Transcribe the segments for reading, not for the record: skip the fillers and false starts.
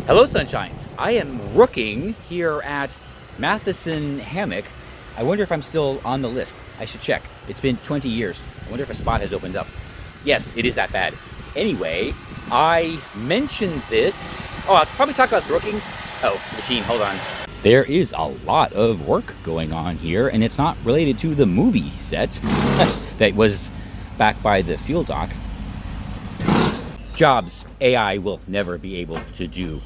Hello, Sunshines. I am rooking here at Matheson Hammock. I wonder if I'm still on the list. I should check. It's been 20 years. I wonder if a spot has opened up. Yes, it is that bad. Anyway, I mentioned this. Oh, I'll probably talk about the rooking. Oh, machine, hold on. There is a lot of work going on here, and it's not related to the movie set that was back by the field dock. Jobs AI will never be able to do.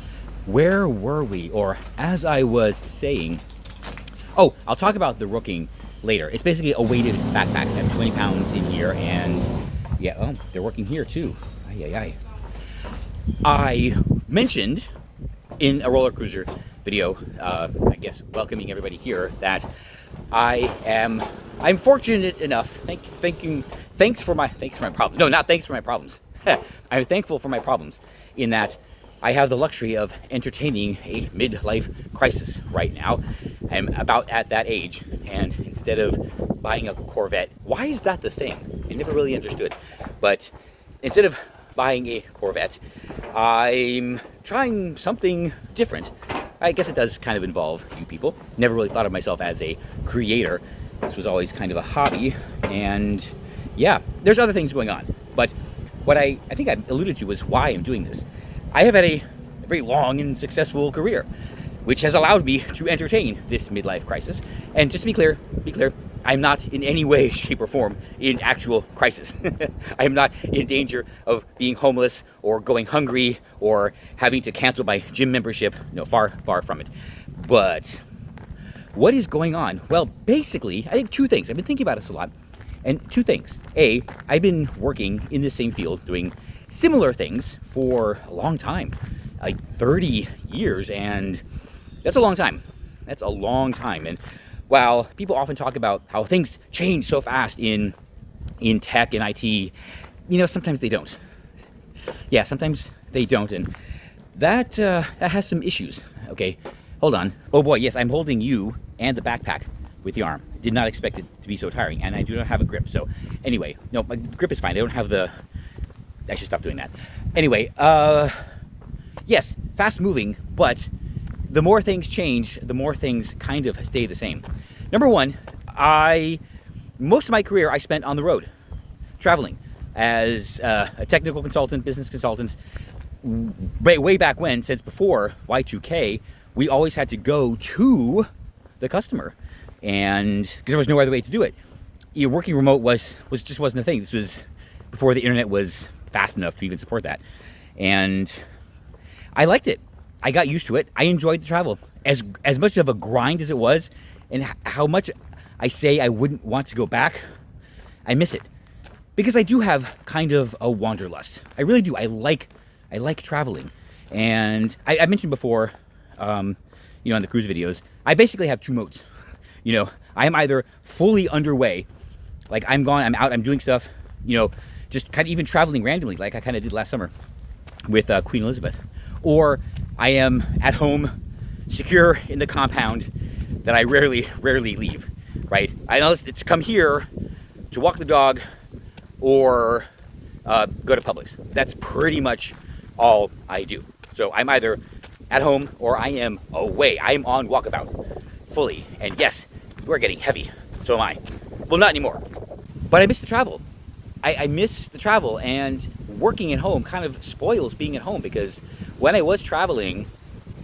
Where were we? Or as I was saying, oh, I'll talk about the rooking later. It's basically a weighted backpack. I have 20 pounds in here, and yeah, oh, they're working here too. I mentioned in a roller cruiser video, I guess welcoming everybody here, that I'm fortunate enough. Thanks for my problems. No, not thanks for my problems. I'm thankful for my problems in that I have the luxury of entertaining a midlife crisis right now. I'm about at that age, and instead of buying a Corvette, why is that the thing? I never really understood. But instead of buying a Corvette, I'm trying something different. I guess it does kind of involve you people. Never really thought of myself as a creator. This was always kind of a hobby, and yeah, there's other things going on. But what I think I alluded to was why I'm doing this. I have had a very long and successful career, which has allowed me to entertain this midlife crisis. And just to be clear, I'm not in any way, shape, or form in actual crisis. I am not in danger of being homeless or going hungry or having to cancel my gym membership. No, far, far from it. But what is going on? Well, basically, I think two things. I've been thinking about this a lot. And two things. A, I've been working in the same field doing similar things for a long time, like 30 years, and that's a long time. That's a long time. And while people often talk about how things change so fast in tech and IT, sometimes they don't. Yeah, sometimes they don't, and that has some issues. Okay, hold on. Oh boy, yes, I'm holding you and the backpack with the arm. Did not expect it to be so tiring, and I do not have a grip. So anyway, no, my grip is fine. I don't have I should stop doing that. Anyway, yes, fast moving, but the more things change, the more things kind of stay the same. Number one, most of my career I spent on the road, traveling as a technical consultant, business consultant. Way back when, since before Y2K, we always had to go to the customer, and because there was no other way to do it. Working remote just wasn't a thing. This was before the internet was fast enough to even support that, and I liked it. I got used to it. I enjoyed the travel as much of a grind as it was, and how much I say I wouldn't want to go back. I miss it because I do have kind of a wanderlust. I really do. I like traveling, and I mentioned before, in the cruise videos, I basically have two modes. I am either fully underway, like I'm gone, I'm out, I'm doing stuff, just kind of even traveling randomly, like I kind of did last summer with Queen Elizabeth, or I am at home, secure in the compound that I rarely leave, right? I know it's come here to walk the dog or go to Publix. That's pretty much all I do. So I'm either at home or I am away. I am on walkabout fully. And yes, you are getting heavy. So am I. Well, not anymore. But I miss the travel. I miss the travel, and working at home kind of spoils being at home, because when I was traveling,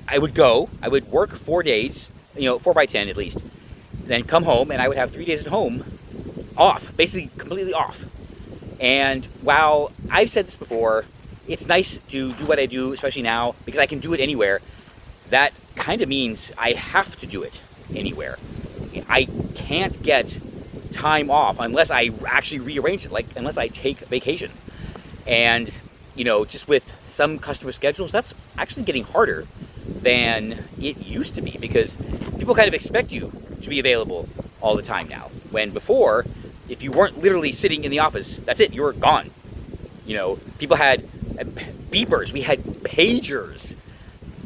I would work 4 days, 4x10 at least, then come home, and I would have 3 days at home off, basically completely off. And while I've said this before, it's nice to do what I do, especially now, because I can do it anywhere. That kind of means I have to do it anywhere. I can't get time off unless I actually rearrange it, like unless I take vacation. And, just with some customer schedules, that's actually getting harder than it used to be, because people kind of expect you to be available all the time now. When before, if you weren't literally sitting in the office, that's it, you were gone. People had beepers, we had pagers.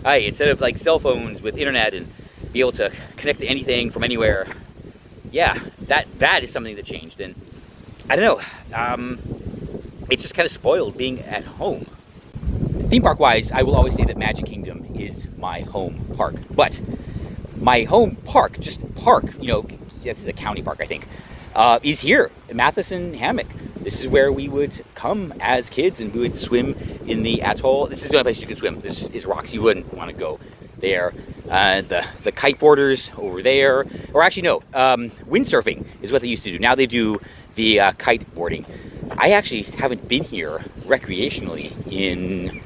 Instead of like cell phones with internet and be able to connect to anything from anywhere. Yeah, that is something that changed, and I don't know. It just kind of spoiled being at home. theme park wise, I will always say that Magic Kingdom is my home park. But my home park, just park, this is a county park, I think, is here in Matheson Hammock. This is where we would come as kids and we would swim in the atoll. This is the only place you can swim. This is rocks. You wouldn't want to go there. The kiteboarders over there, or actually no, windsurfing is what they used to do. Now they do the kiteboarding. I actually haven't been here recreationally in,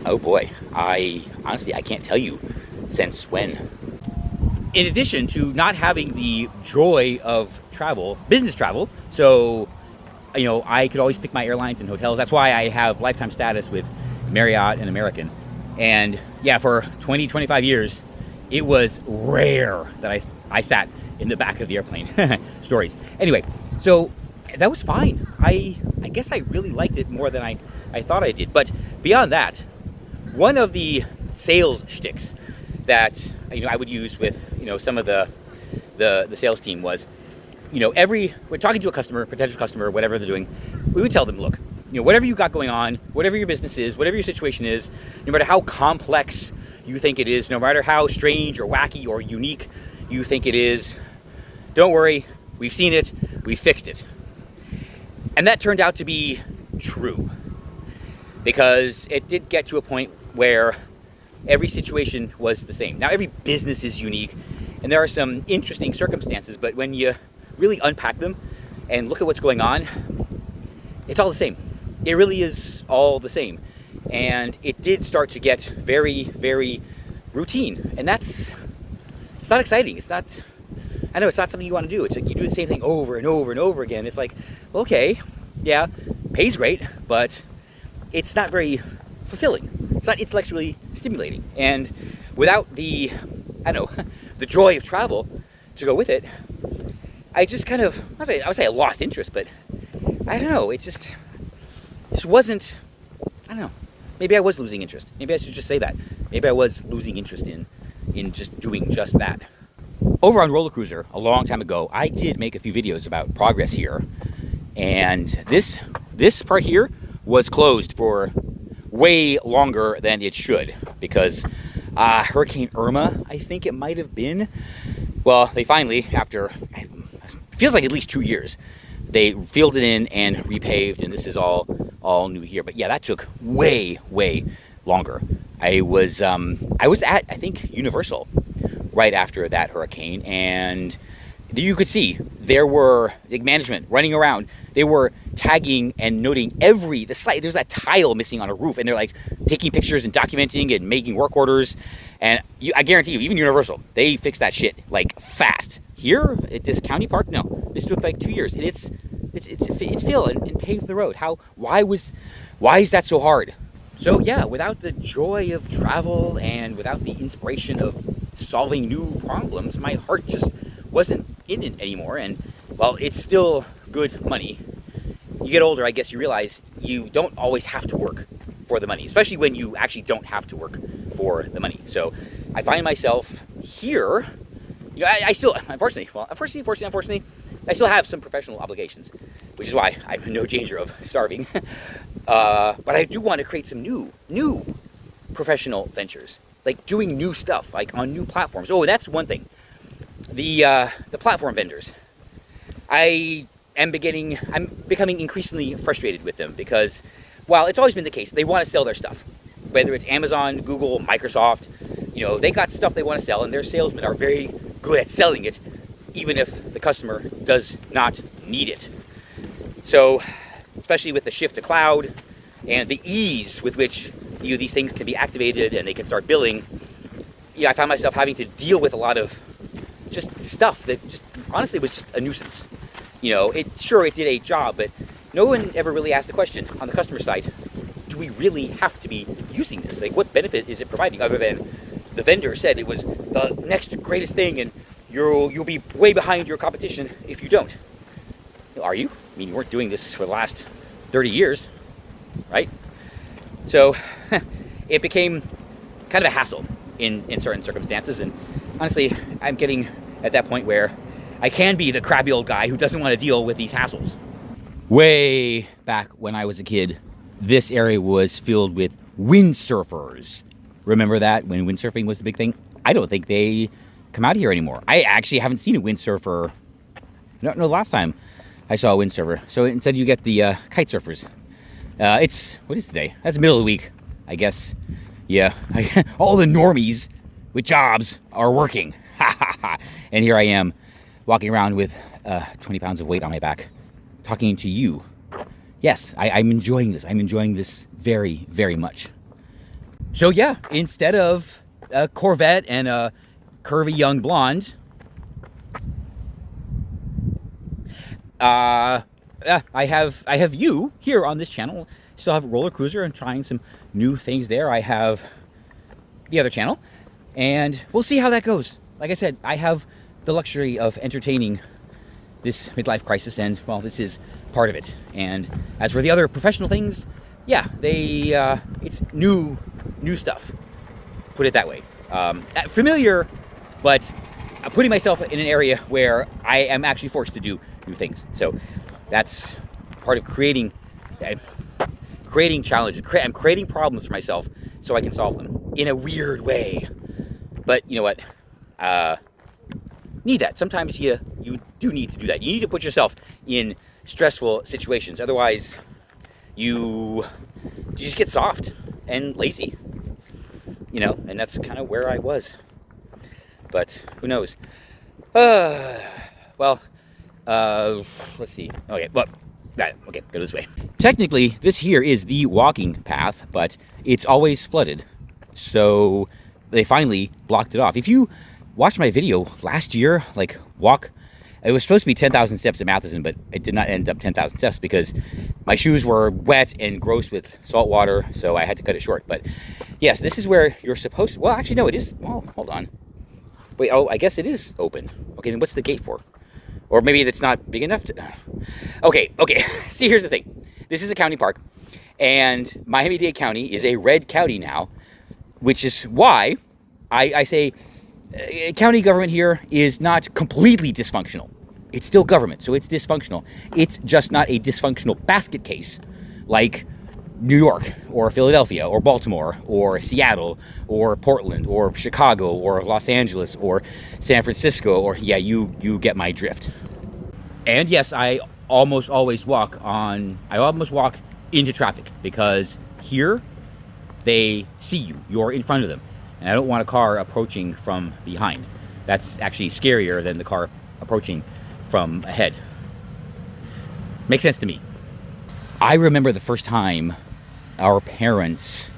oh boy, I can't tell you since when. In addition to not having the joy of travel, business travel, so I could always pick my airlines and hotels. That's why I have lifetime status with Marriott and American. And yeah, for 20, 25 years, it was rare that I sat in the back of the airplane. Stories. Anyway, so that was fine. I guess I really liked it more than I thought I did. But beyond that, one of the sales shticks that I would use with some of the sales team was, we're talking to a customer, potential customer, whatever they're doing, we would tell them, look, whatever you got going on, whatever your business is, whatever your situation is, no matter how complex you think it is, no matter how strange or wacky or unique you think it is, don't worry, we've seen it, we fixed it. And that turned out to be true, because it did get to a point where every situation was the same. Now, every business is unique, and there are some interesting circumstances, but when you really unpack them and look at what's going on, it's all the same. It really is all the same. And it did start to get very, very routine. And it's not exciting. It's not something you want to do. It's like you do the same thing over and over and over again. It's like, okay, yeah, pays great, but it's not very fulfilling. It's not intellectually stimulating. And without the joy of travel to go with it, I just kind of, I would say I lost interest, but I don't know, it just wasn't, I don't know, maybe I was losing interest. Maybe I should just say that. Maybe I was losing interest in just doing just that. Over on Roller Cruiser, a long time ago, I did make a few videos about progress here, and this part here was closed for way longer than it should, because Hurricane Irma, I think it might have been, well, they finally, after, it feels like at least 2 years, they filled it in and repaved, and this is all new here. But yeah, that took way, way longer. I was at, I think, Universal right after that hurricane, and you could see there were management running around. They were tagging and noting there's that tile missing on a roof, and they're like taking pictures and documenting it and making work orders. And I guarantee you, even Universal, they fixed that shit like fast. Here at this county park, no, this took like 2 years, and it's filled and paved the road. Why is that so hard? So yeah, without the joy of travel and without the inspiration of solving new problems, my heart just wasn't in it anymore. And while it's still good money, you get older, I guess you realize you don't always have to work for the money, especially when you actually don't have to work for the money. So I find myself here. I still, unfortunately, I still have some professional obligations, which is why I'm in no danger of starving. But I do want to create some new professional ventures, like doing new stuff, like on new platforms. Oh, that's one thing. The platform vendors. I'm becoming increasingly frustrated with them, because while it's always been the case, they want to sell their stuff. Whether it's Amazon, Google, Microsoft, they got stuff they want to sell, and their salesmen are very good at selling it, even if the customer does not need it. So, especially with the shift to cloud and the ease with which these things can be activated and they can start billing, I found myself having to deal with a lot of just stuff that just honestly was just a nuisance. It did a job, but no one ever really asked the question on the customer side, do we really have to be using this? Like, what benefit is it providing, other than the vendor said it was the next greatest thing and you'll be way behind your competition if you don't? Are you? I mean, you weren't doing this for the last 30 years, right? So it became kind of a hassle in certain circumstances, and honestly, I'm getting at that point where I can be the crabby old guy who doesn't want to deal with these hassles. Way back when I was a kid, this area was filled with windsurfers. Remember that when windsurfing was the big thing? I don't think they come out here anymore. I actually haven't seen a windsurfer. No, the last time I saw a windsurfer. So instead you get the kite surfers. What is today? That's the middle of the week, I guess. Yeah, all the normies with jobs are working. And here I am walking around with 20 pounds of weight on my back, talking to you. Yes, I'm enjoying this. I'm enjoying this very, very much. So yeah, instead of a Corvette and a curvy young blonde, I have you here on this channel. Still have Roller Cruiser and trying some new things there. I have the other channel, and we'll see how that goes. Like I said, I have the luxury of entertaining this midlife crisis, and well, this is part of it. And as for the other professional things, yeah, it's new stuff. Put it that way. Familiar, but I'm putting myself in an area where I am actually forced to do new things. So that's part of creating challenges. I'm creating problems for myself so I can solve them in a weird way. But you know what? Need that. Sometimes you do need to do that. You need to put yourself in stressful situations. Otherwise, you just get soft and lazy. You know, and that's kind of where I was. But who knows? Let's see. Okay, well, okay, go this way. Technically, this here is the walking path, but it's always flooded. So they finally blocked it off. If you watched my video last year, like it was supposed to be 10,000 steps at Matheson, but it did not end up 10,000 steps because my shoes were wet and gross with salt water, so I had to cut it short. But yes, this is where you're supposed to, well, actually, no, it is, well, hold on. Wait, oh, I guess it is open. Okay, then what's the gate for? Or maybe it's not big enough to... Okay. See, here's the thing. This is a county park, and Miami-Dade County is a red county now, which is why I say county government here is not completely dysfunctional. It's still government, so it's dysfunctional. It's just not a dysfunctional basket case like New York or Philadelphia or Baltimore or Seattle or Portland or Chicago or Los Angeles or San Francisco, or yeah, you get my drift. And yes, I almost always walk into traffic because here they see you. You're in front of them. And I don't want a car approaching from behind. That's actually scarier than the car approaching from ahead. Makes sense to me. I remember the first time our parents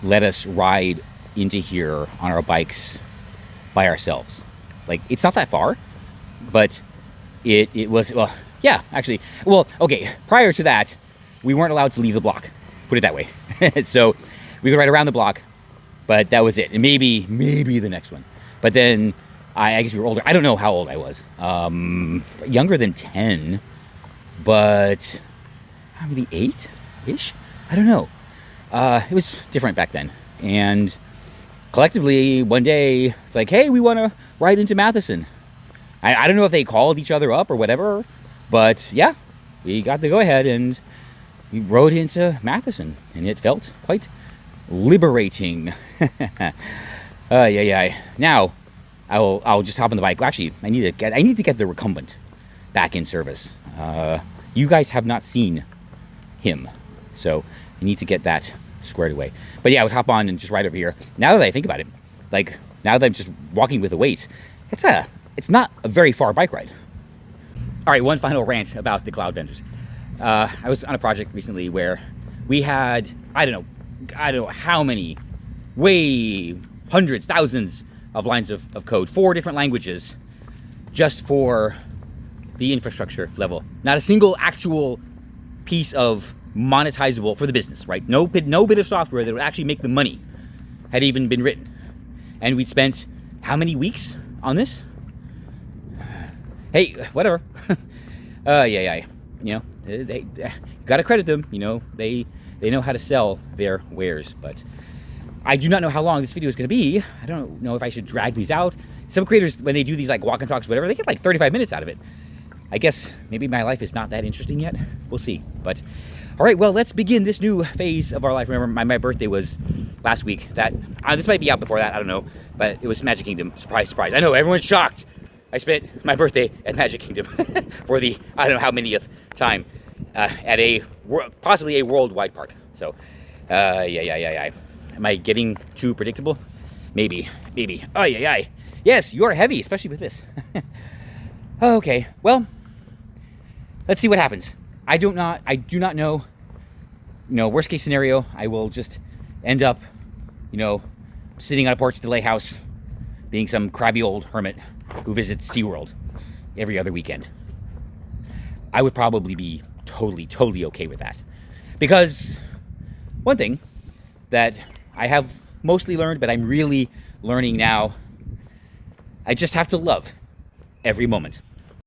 let us ride into here on our bikes by ourselves. Like, it's not that far, but it was, well, yeah, actually. Well, okay, prior to that, we weren't allowed to leave the block. Put it that way. So we could ride around the block, but that was it. And maybe the next one. But then I guess we were older. I don't know how old I was. Younger than 10, but maybe 8-ish? I don't know. It was different back then. And collectively, one day, it's like, hey, we want to ride into Matheson. I don't know if they called each other up or whatever, but yeah, we got the go-ahead and we rode into Matheson, and it felt quite liberating. Yeah. Now, I'll just hop on the bike. Actually, I need to get the recumbent back in service. You guys have not seen him, so I need to get that squared away. But yeah, I would hop on and just ride over here. Now that I think about it, like now that I'm just walking with the weights, it's not a very far bike ride. All right, one final rant about the cloud vendors. I was on a project recently where we had, I don't know how many, way hundreds, thousands of lines of code, 4 different languages, just for the infrastructure level. Not a single actual piece of monetizable for the business, right? No bit of software that would actually make the money had even been written. And we'd spent how many weeks on this? Hey, whatever. Yeah. You know, they gotta credit them. You know, they know how to sell their wares. But I do not know how long this video is going to be. I don't know if I should drag these out. Some creators, when they do these like walk and talks, whatever, they get like 35 minutes out of it. I guess maybe my life is not that interesting yet. We'll see. But All right, well, let's begin this new phase of our life. Remember, my birthday was last week. That this might be out before that, I don't know. But it was Magic Kingdom. Surprise, surprise. I know, everyone's shocked. I spent my birthday at Magic Kingdom for the, I don't know how manyth time, at possibly a worldwide park. So, yeah. Am I getting too predictable? Maybe. Oh, yeah. Yes, you are heavy, especially with this. Okay, well, let's see what happens. I do not know. Worst case scenario, I will just end up, sitting on a porch at the lake house, being some crabby old hermit who visits SeaWorld every other weekend. I would probably be totally okay with that. Because one thing that I have mostly learned, but I'm really learning now, I just have to love every moment.